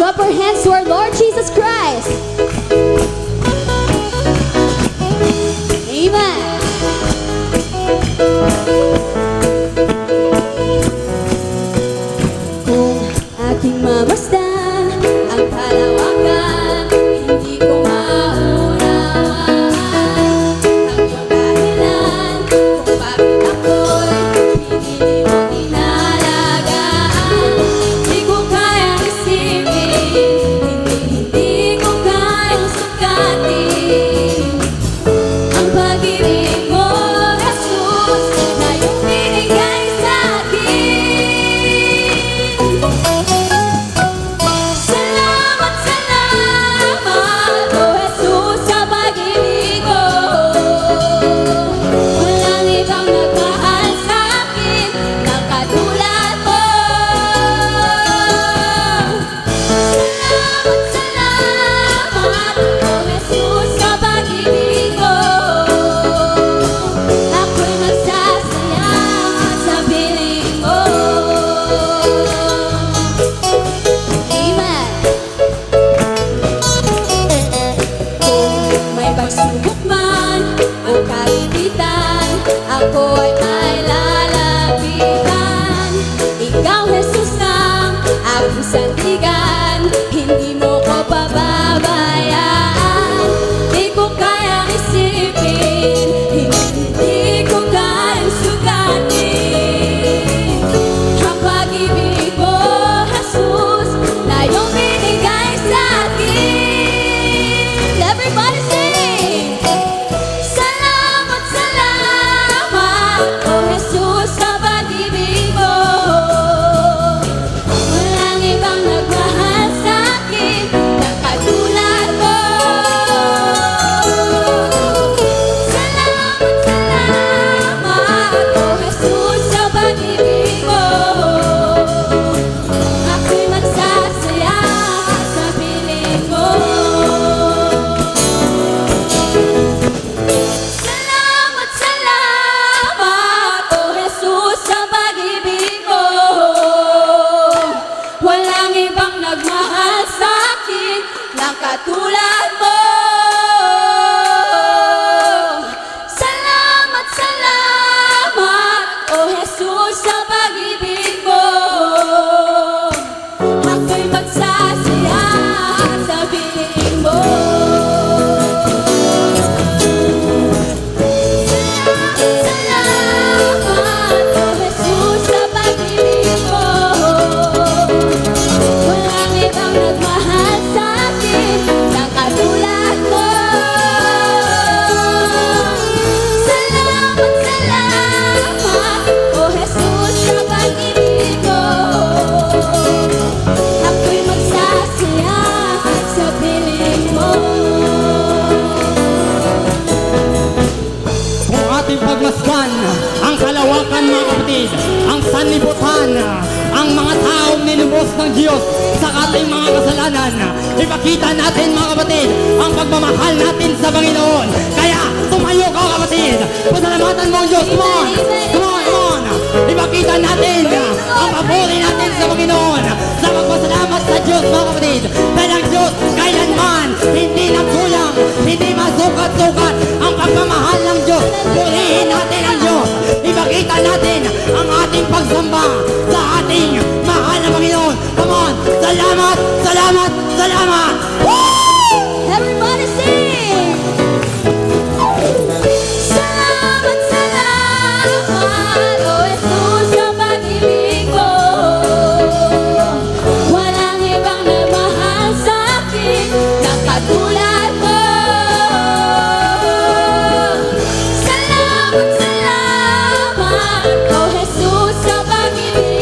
clap our hands to our Lord Jesus Christ. Amen. Kung aking mamasdan ang kalawakan, hindi ko maunawaan ang iyong dahilan kung bakit ako'y pinili mong inalagaan. Hindi ko kayang isipin, hindi ko kayang sukatin ang pag-ibig mo, Jesus, na iyong binigay sa akin. Salamat, salamat, oh Jesus, sa pag-ibig mo. Walang ibang nagmahal sa akin na katulad mo. Salamat, salamat, oh Jesus, sa pag-ibig mo. Ako'y magsasaya sa piling mo. Amen. Kung may pagsubok man o kagipitan, ako ay may lalapitan. Ikaw, Jesus, ang aking sandigan, hindi mo ko pababayaan. Di ko kayang isipin, hindi ko kayang sukatin ang pag-ibig mo, Jesus, na iyong binigay sa akin. Everybody sing! Salamat, salamat, oh Jesus, sa pag-ibig mo. Walang ibang nagmahal sa akin na katulad mo. Salamat, salamat, oh Jesus, sa pag-ibig mo. Ako'y magsasaya sa piling mo. Salamat, salamat, oh Jesus, sa pag-ibig mo. Walang ibang nagmahal sa akin na katulad mo. Salamat, salamat, oh Jesus, sa pag-ibig mo. Ako'y magsasaya sa piling mo. Salamat, oh Jesus, sa pag-ibig mo. Walang ibang nagmahal sa akin na katulad mo. Salamat, salamat, oh Jesus, sa pag-ibig mo. Ako'y magsasaya sa piling mo. Kung ating pagmasdan ang kalawakan, mga kapatid, ang sanlibutan, ang mga taong nilubos ng Diyos sa ating mga kasalanan, ipakita natin, mga kapatid, ang pagmamahal natin sa Panginoon. Kaya tumayo ka, kapatid, pasalamatan mo ang Diyos. Come on, come on, come on. Ipakita natin ang papuri natin sa Panginoon sa pagpasalamat sa Diyos, mga kapatid. Dahil ang Diyos kailanman hindi nagkulang, hindi masukat-sukat ang pagmamahal ng Diyos. Purihin natin ang Diyos. Ipakita natin ang ating pagsamba sa ating mahal na Panginoon. Come on, salamat, salamat, salamat. Everybody sing! Salamat, salamat, oh Jesus, sa pag-ibig mo. Walang ibang nagmahal sa akin na katulad mo. Salamat, salamat, oh Jesus, sa pag-ibig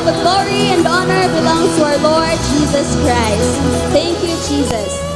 all the glory and honor belongs to our Lord Jesus Christ. Thank you, Jesus.